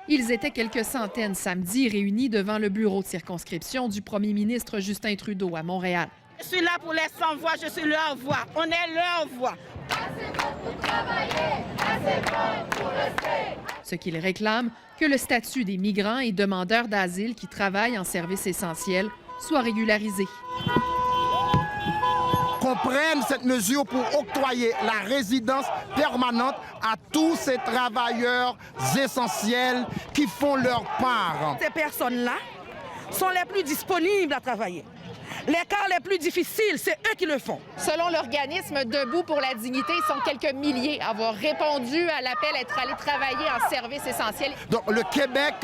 Ils étaient quelques centaines samedi réunis devant le bureau de circonscription du premier ministre Justin Trudeau à Montréal. Je suis là pour les sans-voix, je suis leur voix. On est leur voix. Assez bon pour travailler, assez bon pour rester. Ce qu'ils réclament, que le statut des migrants et demandeurs d'asile qui travaillent en services essentiels soit régularisé. Qu'on prenne cette mesure pour octroyer la résidence permanente à tous ces travailleurs essentiels qui font leur part. Ces personnes-là sont les plus disponibles à travailler. Les cas les plus difficiles, c'est eux qui le font. Selon l'organisme Debout pour la dignité, ils sont quelques milliers à avoir répondu à l'appel à être allés travailler en service essentiel. Donc le Québec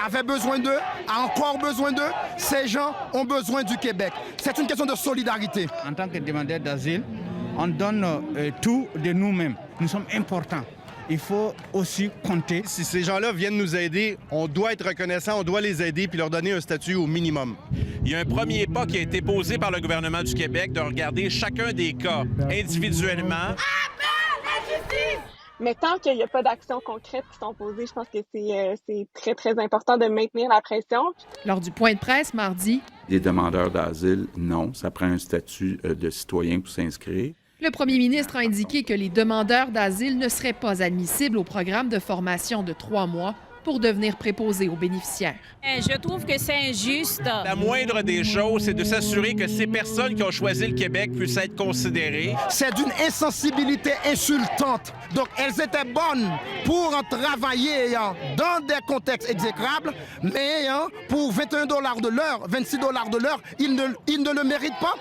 avait besoin d'eux, a encore besoin d'eux. Ces gens ont besoin du Québec. C'est une question de solidarité. En tant que demandeur d'asile, on donne tout de nous-mêmes. Nous sommes importants. Il faut aussi compter. Si ces gens-là viennent nous aider, on doit être reconnaissant, on doit les aider puis leur donner un statut au minimum. Il y a un premier pas qui a été posé par le gouvernement du Québec de regarder chacun des cas individuellement. Mais tant qu'il n'y a pas d'actions concrètes qui sont posées, je pense que c'est très, très important de maintenir la pression. Lors du point de presse mardi, les demandeurs d'asile, non, ça prend un statut de citoyen pour s'inscrire. le premier ministre a indiqué que les demandeurs d'asile ne seraient pas admissibles au programme de formation de 3 mois pour devenir préposés aux bénéficiaires. Je trouve que c'est injuste. La moindre des choses, c'est de s'assurer que ces personnes qui ont choisi le Québec puissent être considérées. C'est d'une insensibilité insultante. Donc, elles étaient bonnes pour travailler dans des contextes exécrables, mais pour 21 $ de l'heure, 26 $ de l'heure, ils ne le méritent pas.